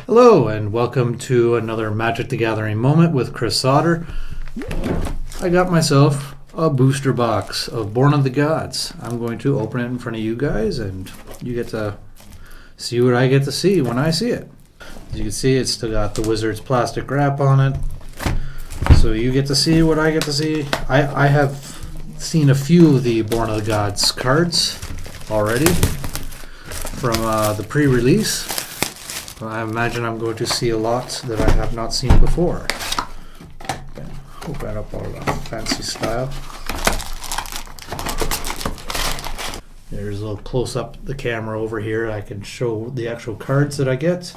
Hello and welcome to another Magic the Gathering moment with Chris Sauter. I got myself a booster box of Born of the Gods. I'm going to open it in front of you guys and you get to see what I get to see when I see it. As you can see, it's still got the Wizard's plastic wrap on it. So you get to see what I get to see. I have seen a few of the Born of the Gods cards already from the pre-release. I imagine I'm going to see a lot that I have not seen before. Open up all the fancy style. There's a little close up the camera over here. I can show the actual cards that I get.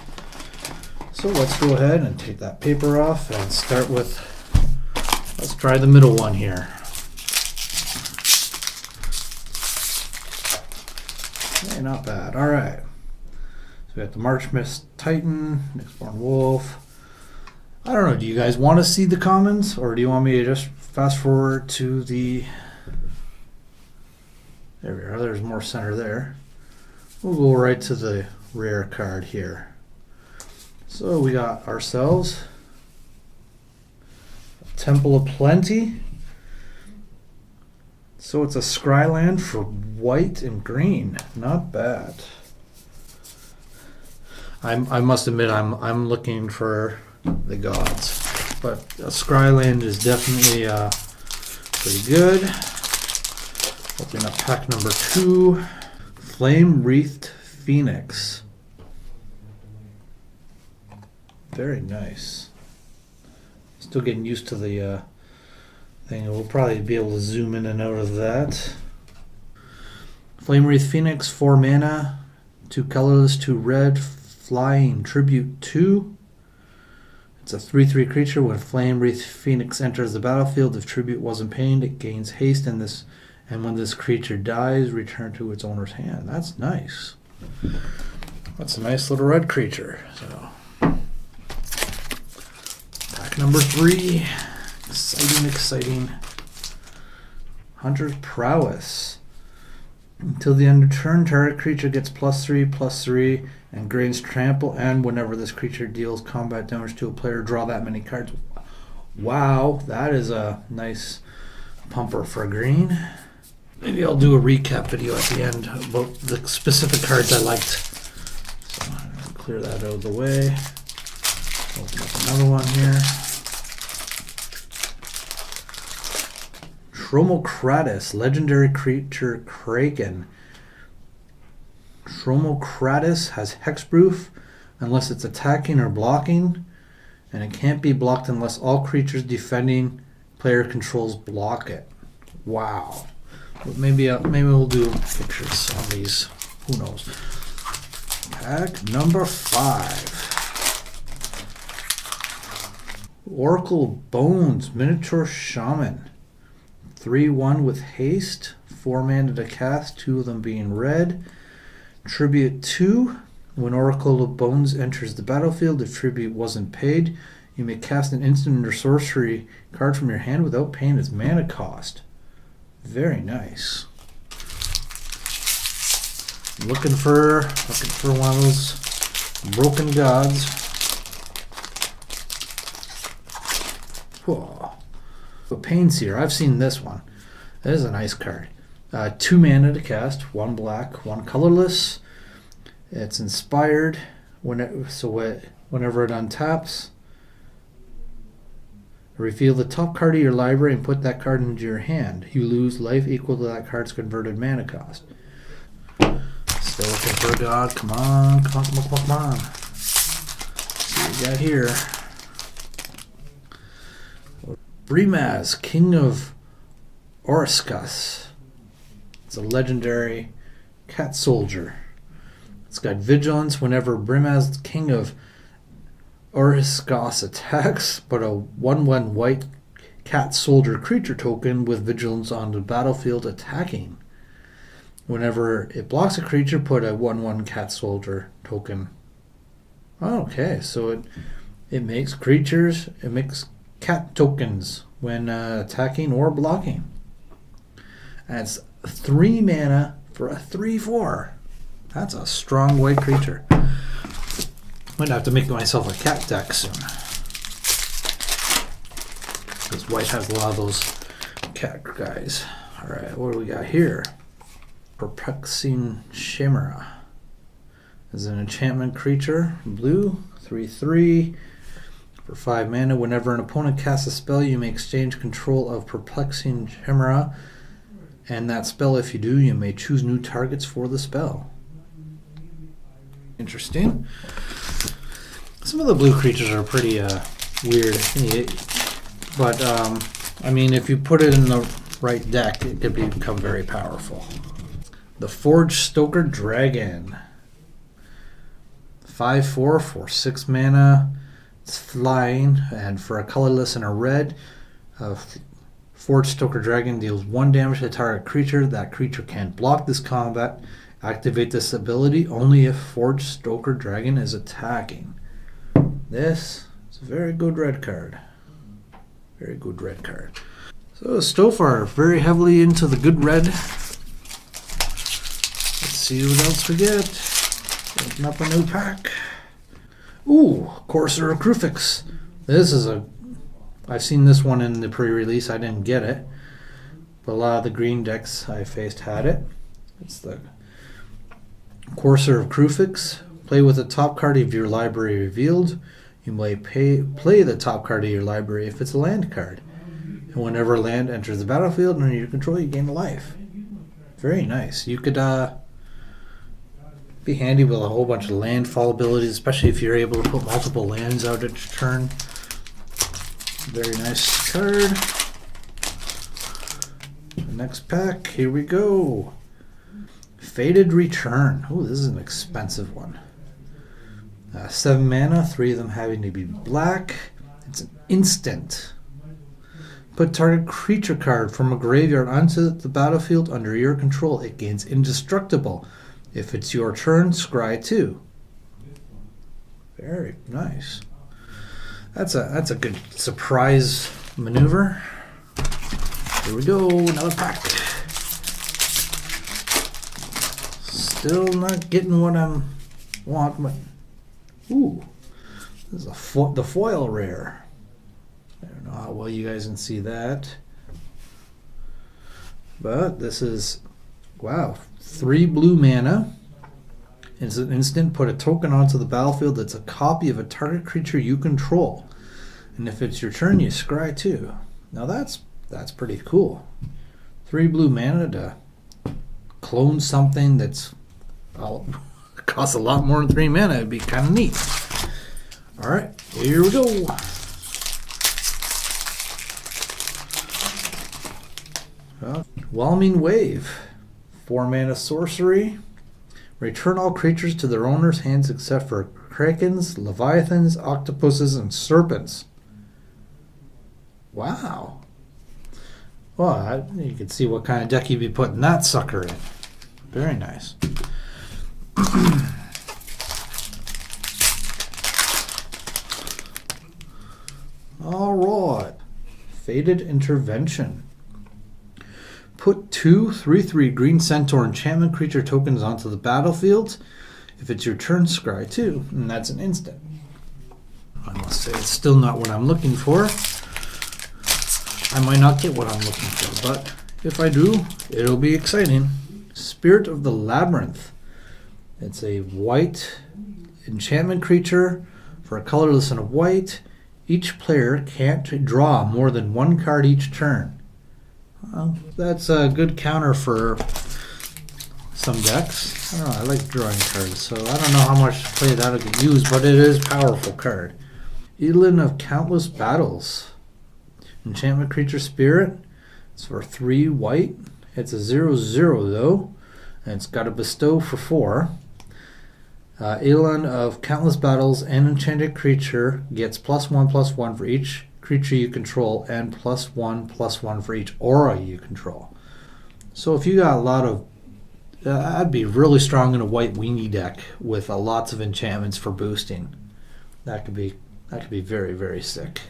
So let's go ahead and take that paper off and start with, let's try the middle one here. Okay, not bad. All right. So we got the March Mist Titan, Nyxborn Wolf. I don't know, do you guys want to see the commons, or do you want me to just fast forward to the... There we are, there's more center there. We'll go right to the rare card here. So we got ourselves Temple of Plenty. So it's a Scryland for white and green. Not bad. I must admit I'm looking for the gods, but Scryland is definitely pretty good. Open up pack number 2, Flame Wreathed Phoenix. Very nice. Still getting used to the thing. We'll probably be able to zoom in and out of that. Flame Wreathed Phoenix, 4 mana, 2 colorless, 2 red. Flying Tribute 2. It's a 3/3 creature. When Flame Wreathed Phoenix enters the battlefield, if Tribute wasn't paid, it gains haste in this, and when this creature dies, return to its owner's hand. That's nice. That's a nice little red creature. So pack number 3. Exciting. Hunter's Prowess. Until the end of turn, target creature gets +3/+3 and gains trample, and whenever this creature deals combat damage to a player, draw that many cards. Wow, that is a nice pumper for green. Maybe I'll do a recap video at the end about the specific cards I liked. So I'll clear that out of the way. Open up another one here. Tromokratis, legendary creature Kraken. Tromokratis has hexproof unless it's attacking or blocking, and it can't be blocked unless all creatures defending player controls block it. Wow. But maybe we'll do pictures on these. Who knows? Pack number 5. Oracle Bones, Miniature Shaman. 3/1 with haste, 4 mana to cast, 2 of them being red. Tribute 2. When Oracle of Bones enters the battlefield, if tribute wasn't paid, you may cast an instant or sorcery card from your hand without paying its mana cost. Very nice. Looking for one of those broken gods. Whoa. Pain Seer, I've seen this one. That is a nice card. 2 mana to cast, 1 black, 1 colorless. It's inspired. Whenever it untaps, reveal the top card of your library and put that card into your hand. You lose life equal to that card's converted mana cost. Still looking for a god. Come on. Let's see what we got here. Brimaz, King of Oruskas. It's a legendary cat soldier. It's got vigilance whenever Brimaz, King of Oruskas attacks, but a 1/1 white cat soldier creature token with vigilance on the battlefield attacking. Whenever it blocks a creature, put a 1/1 cat soldier token. Okay, so it makes creatures, it makes cat tokens when attacking or blocking. And it's 3 mana for a 3/4. That's a strong white creature. Might have to make myself a cat deck soon. Because white has a lot of those cat guys. Alright, what do we got here? Perplexing Chimera is an enchantment creature. Blue, 3/3. For 5 mana, whenever an opponent casts a spell, you may exchange control of Perplexing Chimera. And that spell, if you do, you may choose new targets for the spell. Interesting. Some of the blue creatures are pretty weird. But, I mean, if you put it in the right deck, it could become very powerful. The Forge Stoker Dragon. 5/4 for 6 mana. It's flying, and for a colorless and a red, Forge Stoker Dragon deals 1 damage to a target creature. That creature can't block this combat. Activate this ability only if Forge Stoker Dragon is attacking. This is a very good red card. Very good red card. So far, very heavily into the good red. Let's see what else we get. Open up a new pack. Ooh, Courser of Krufix. This is I've seen this one in the pre-release. I didn't get it, but a lot of the green decks I faced had it. It's the Courser of Krufix. Play with the top card of your library revealed. You may play the top card of your library if it's a land card. And whenever a land enters the battlefield under your control, you gain a life. Very nice. You could be handy with a whole bunch of landfall abilities, especially if you're able to put multiple lands out each turn. Very nice card. The next pack, here we go. Fated Return. Oh, this is an expensive one. 7 mana, 3 of them having to be black. It's an instant. Put target creature card from a graveyard onto the battlefield under your control. It gains indestructible. If it's your turn, scry 2. Very nice. That's a good surprise maneuver. Here we go, another pack. Still not getting what I want, but ooh, this is the foil rare. I don't know how well you guys can see that, but this is, wow, 3 blue mana. It's an instant. Put a token onto the battlefield that's a copy of a target creature you control, and if it's your turn, you scry 2. Now that's pretty cool. 3 blue mana to clone something that's costs a lot more than 3 mana. It'd be kind of neat. All right, here we go. Whelming Wave. 4 mana sorcery. Return all creatures to their owner's hands except for krakens, leviathans, octopuses, and serpents. Wow. Well, you can see what kind of deck you'd be putting that sucker in. Very nice. All right. Fated Intervention. Put 2 3/3 green centaur enchantment creature tokens onto the battlefield. If it's your turn, scry 2, and that's an instant. I must say it's still not what I'm looking for. I might not get what I'm looking for, but if I do, it'll be exciting. Spirit of the Labyrinth. It's a white enchantment creature for a colorless and a white. Each player can't draw more than 1 card each turn. Well, that's a good counter for some decks. I don't know, I like drawing cards, so I don't know how much to play that'll get used, but it is a powerful card. Elan of Countless Battles. Enchantment creature spirit. It's for 3 white. It's a 0/0 though, and it's got a bestow for 4. Elan of Countless Battles, an enchanted creature gets +1/+1 for each creature you control, and +1/+1 for each aura you control. So if you got a lot of, I'd be really strong in a white weenie deck with lots of enchantments for boosting. That could be very, very sick.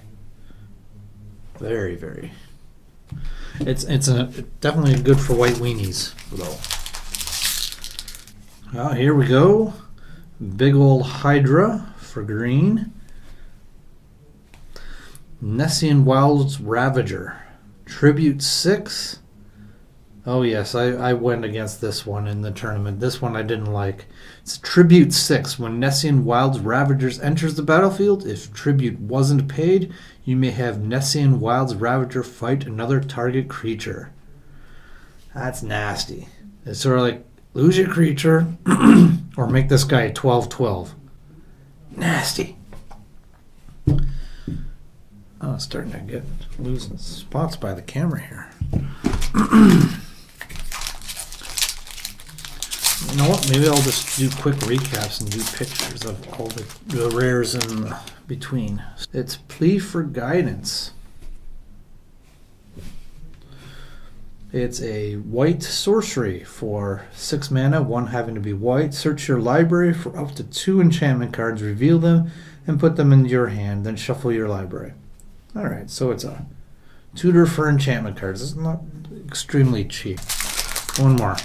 Very, very. It's definitely good for white weenies though. Well, here we go. Big old Hydra, for green. Nessian Wilds Ravager. Tribute 6. Oh yes, I went against this one in the tournament. This one I didn't like. It's Tribute 6. When Nessian Wilds Ravagers enters the battlefield, if tribute wasn't paid, you may have Nessian Wilds Ravager fight another target creature. That's nasty. It's sort of like, lose your creature, or make this guy a 12/12. Nasty. Oh, it's starting to get losing spots by the camera here. You know what? Maybe I'll just do quick recaps and do pictures of all the rares in between. It's Plea for Guidance. It's a white sorcery for 6 mana, 1 having to be white. Search your library for up to 2 enchantment cards, reveal them, and put them into your hand, then shuffle your library. Alright, so it's a tutor for enchantment cards. It's not extremely cheap. One more.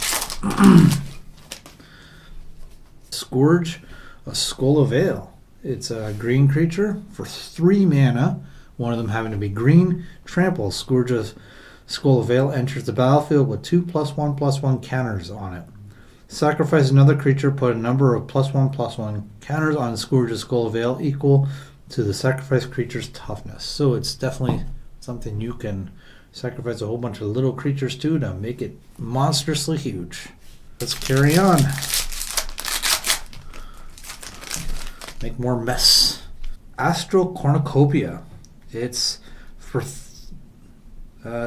Scourge, a Skull of Ale. It's a green creature for 3 mana, 1 of them having to be green. Trample. Scourge, a Skull of Ale enters the battlefield with 2+1/+1 counters on it. Sacrifice another creature, put a number of +1/+1 counters on Scourge's Skull of Ale equal to the sacrificed creature's toughness. So it's definitely something you can sacrifice a whole bunch of little creatures to make it monstrously huge. Let's carry on. Make more mess. Astral Cornucopia. It's for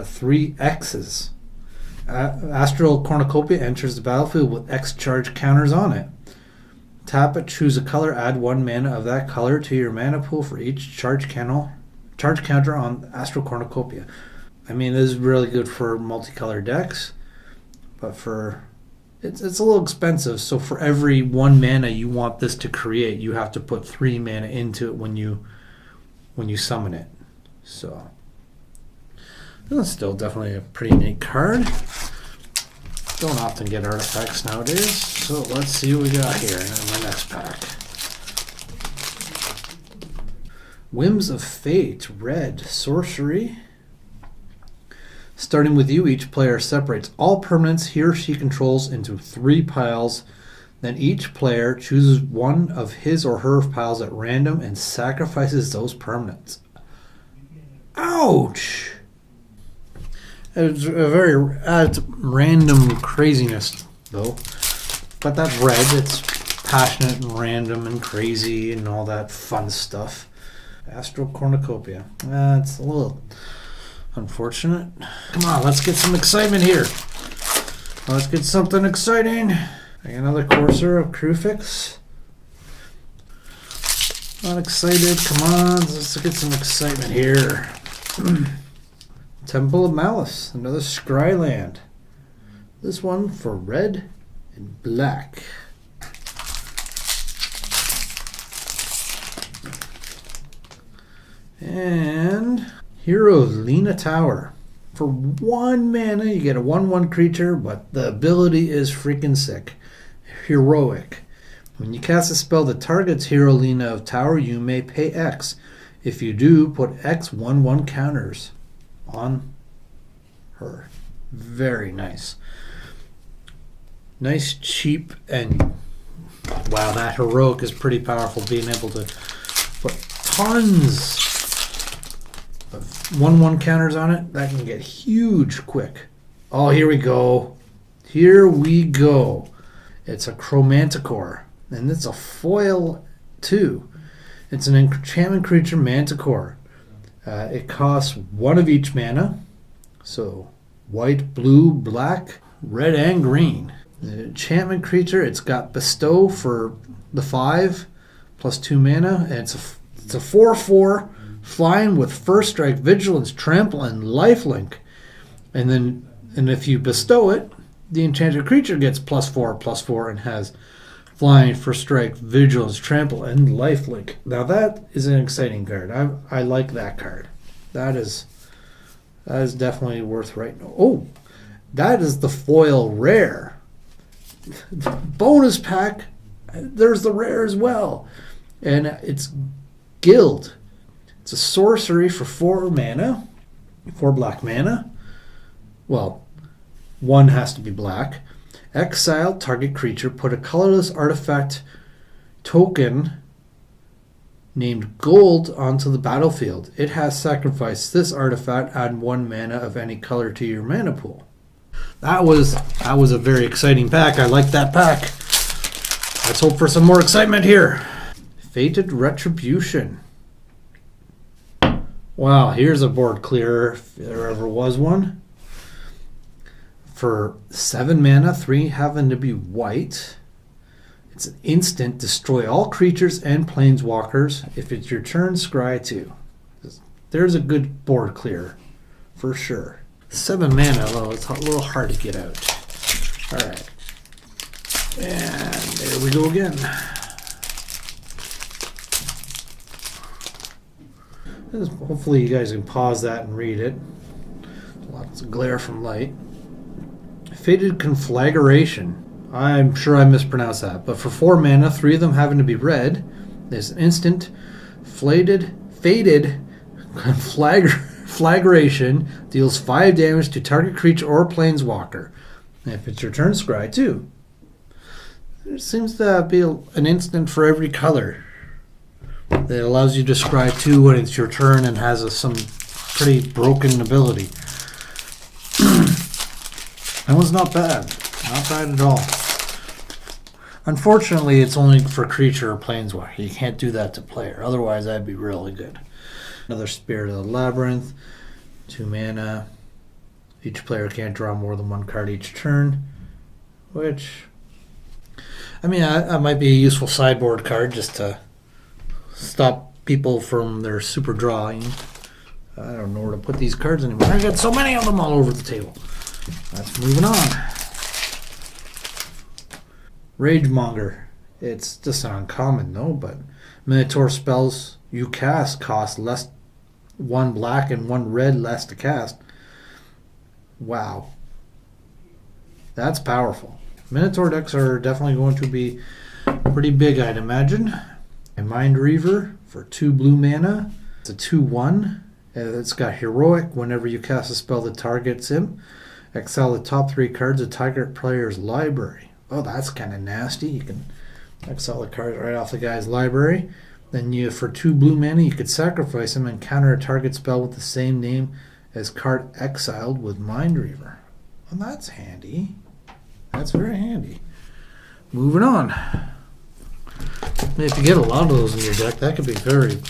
3 X's. Astral Cornucopia enters the battlefield with X charge counters on it. Tap it, choose a color, add 1 mana of that color to your mana pool for each charge counter on Astral Cornucopia. I mean, this is really good for multicolored decks, but for it's a little expensive. So for every 1 mana you want this to create, you have to put 3 mana into it when you summon it. So that's still definitely a pretty neat card. Don't often get artifacts nowadays, so let's see what we got here in my next pack. Whims of Fate, red, sorcery. Starting with you, each player separates all permanents he or she controls into 3 piles. Then each player chooses one of his or her piles at random and sacrifices those permanents. Ouch! It's a very random craziness, though. But that's red. It's passionate and random and crazy and all that fun stuff. Astral Cornucopia. It's a little unfortunate. Come on, let's get some excitement here. Let's get something exciting. Another Courser of Crufix. Not excited. Come on, let's get some excitement here. Temple of Malice, another Scryland. This one for red and black. And Hero of Lena Tower. For 1 mana, you get a 1/1 creature, but the ability is freaking sick. Heroic. When you cast a spell that targets Hero Lena of Tower, you may pay X. If you do, put X 1/1 counters on her. Very nice. Nice, cheap, and wow, that heroic is pretty powerful. Being able to put tons of 1/1 counters on it, that can get huge quick. Oh, here we go. Here we go. It's a Chromanticore, and it's a foil too. It's an enchantment creature, Manticore. It costs 1 of each mana, so white, blue, black, red, and green. The enchantment creature, it's got Bestow for the 5 plus 2 mana, and it's a 4/4 flying with first strike, vigilance, trample, and lifelink. And if you bestow it, the enchanted creature gets +4/+4 and has flying, first strike, vigilance, trample, and lifelink. Now that is an exciting card. I like that card. That is definitely worth writing. Oh, that is the foil rare. Bonus pack. There's the rare as well. And it's Guild. It's a sorcery for 4 mana, 4 black mana. Well, 1 has to be black. Exile target creature, put a colorless artifact token named Gold onto the battlefield. It has sacrificed this artifact, add 1 mana of any color to your mana pool. That was a very exciting pack. I like that pack. Let's hope for some more excitement here. Fated Retribution. Wow, here's a board clearer if there ever was one. For 7 mana, 3 having to be white. It's an instant, destroy all creatures and planeswalkers. If it's your turn, scry 2. There's a good board clear, for sure. 7 mana, though, it's a little hard to get out. Alright. And there we go again. Hopefully you guys can pause that and read it. Lots of glare from light. Fated Conflagration. I'm sure I mispronounced that. But for 4 mana, 3 of them having to be red, there's an instant fated Conflagration deals 5 damage to target creature or planeswalker. And if it's your turn, scry 2. There seems to be an instant for every color that allows you to scry 2 when it's your turn and has some pretty broken ability. That was not bad. Not bad at all. Unfortunately, it's only for creature or planeswalker. You can't do that to player. Otherwise, that'd be really good. Another Spirit of the Labyrinth. 2 mana. Each player can't draw more than 1 card each turn. Which, I mean, that might be a useful sideboard card just to stop people from their super drawing. I don't know where to put these cards anymore. I got so many of them all over the table. Let's moving on. Ragemonger. It's just an uncommon, no, but Minotaur spells you cast cost less, 1 black and 1 red less to cast. Wow. That's powerful. Minotaur decks are definitely going to be pretty big, I'd imagine. And Mind Reaver for 2 blue mana. It's a 2/1. It's got Heroic. Whenever you cast a spell that targets him, exile the top 3 cards of target player's library. Oh, that's kind of nasty. You can exile the cards right off the guy's library. Then you, for 2 blue mana, you could sacrifice him and counter a target spell with the same name as card exiled with Mind Reaver. Well, that's handy. That's very handy. Moving on. If you get a lot of those in your deck, that could be very,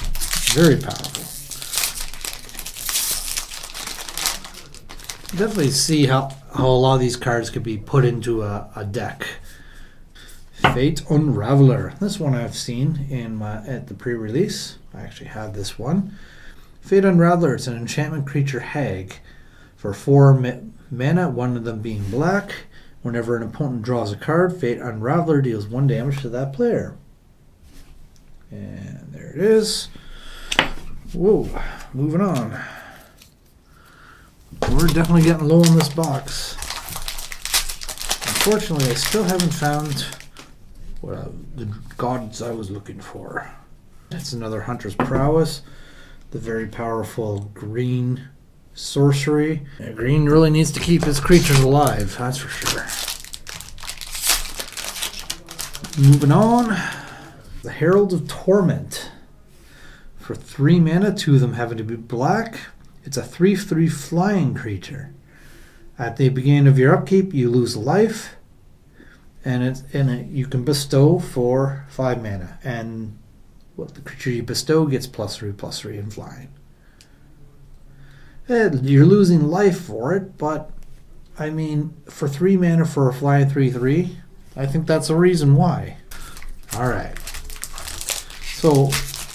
very powerful. Definitely see how a lot of these cards could be put into a deck. Fate Unraveler. This one I've seen at the pre-release. I actually have this one. Fate Unraveler. It's an enchantment creature hag for 4 mana, 1 of them being black. Whenever an opponent draws a card, Fate Unraveler deals 1 damage to that player. And there it is. Whoa, moving on. We're definitely getting low in this box. Unfortunately, I still haven't found the gods I was looking for. That's another Hunter's Prowess. The very powerful green sorcery. Yeah, green really needs to keep his creatures alive, that's for sure. Moving on. The Herald of Torment. For 3 mana, 2 of them having to be black. It's a 3/3 flying creature. At the beginning of your upkeep, you lose life, and you can bestow for 5 mana. And what the creature you bestow gets +3/+3 in flying. And you're losing life for it, but I mean, for 3 mana for a flying 3/3, I think that's a reason why. All right. So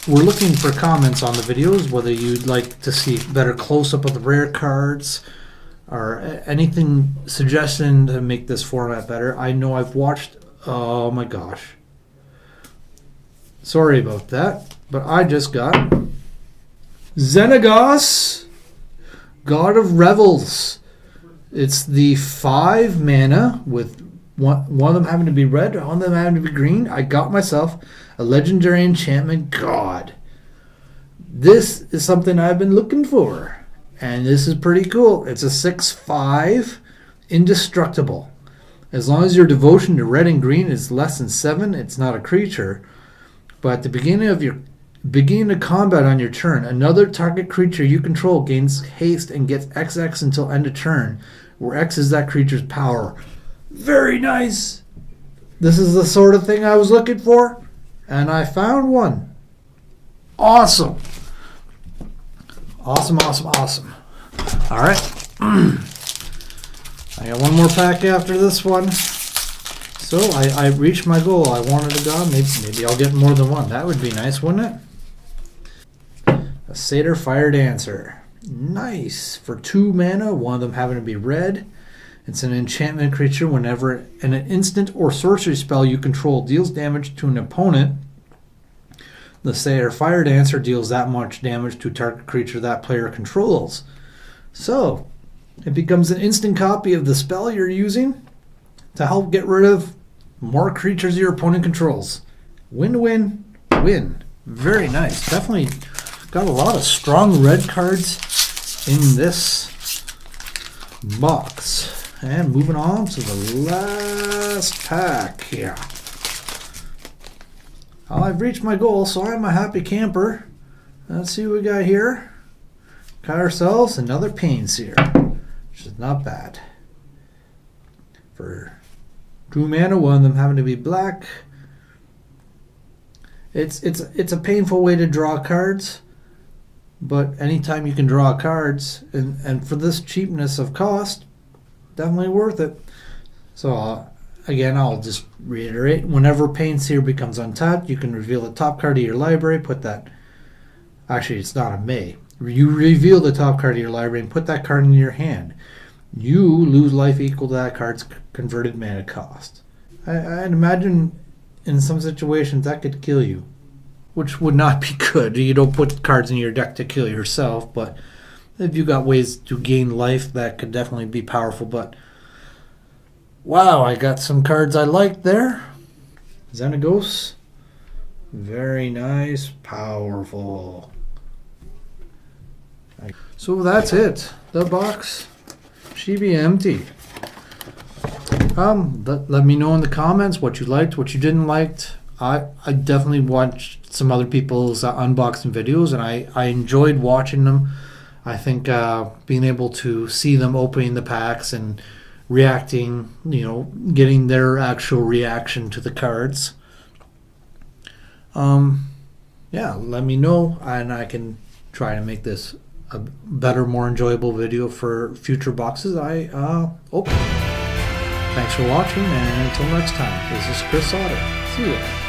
we're looking for comments on the videos, whether you'd like to see better close-up of the rare cards or anything suggestion to make this format better. I know I've watched, oh my gosh. Sorry about that, but I just got Xenagos, God of Revels. It's the 5 mana with one of them having to be red, one of them having to be green, I got myself a legendary enchantment god. This is something I've been looking for, and this is pretty cool. It's a 6/5 indestructible. As long as your devotion to red and green is less than 7, it's not a creature. But at the beginning of combat on your turn, another target creature you control gains haste and gets XX until end of turn, where X is that creature's power. Very nice. This is the sort of thing I was looking for, and I found one. Awesome. Awesome. All right. I got one more pack after this one. So I reached my goal. I wanted a god. Maybe I'll get more than one. That would be nice, wouldn't it? A Satyr Fire Dancer. Nice. For 2 mana, one of them having to be red. It's an enchantment creature. Whenever an instant or sorcery spell you control deals damage to an opponent, the Satyr Fire Dancer deals that much damage to target creature that player controls. So, it becomes an instant copy of the spell you're using to help get rid of more creatures your opponent controls. Win. Very nice. Definitely got a lot of strong red cards in this box. And moving on to the last pack here. Well, I've reached my goal, so I'm a happy camper. Let's see what we got here. Got ourselves another Pain Seer, which is not bad. For 2 mana, one of them having to be black. It's a painful way to draw cards, but anytime you can draw cards, and for this cheapness of cost, definitely worth it. So again, I'll just reiterate, whenever Pain Seer becomes untapped, you can reveal the top card of your library, put that, actually it's not a may, you reveal the top card of your library and put that card in your hand. You lose life equal to that card's converted mana cost. I'd imagine in some situations that could kill you, which would not be good. You don't put cards in your deck to kill yourself, but if you got ways to gain life, that could definitely be powerful. But wow, I got some cards I liked there. Xenagos, very nice, powerful. So that's it. The box should be empty. Let me know in the comments what you liked, what you didn't like. I definitely watched some other people's unboxing videos, and I enjoyed watching them. I think being able to see them opening the packs and reacting, getting their actual reaction to the cards. Yeah, let me know, and I can try to make this a better, more enjoyable video for future boxes. Thanks for watching, and until next time, this is Chris Sauter. See ya.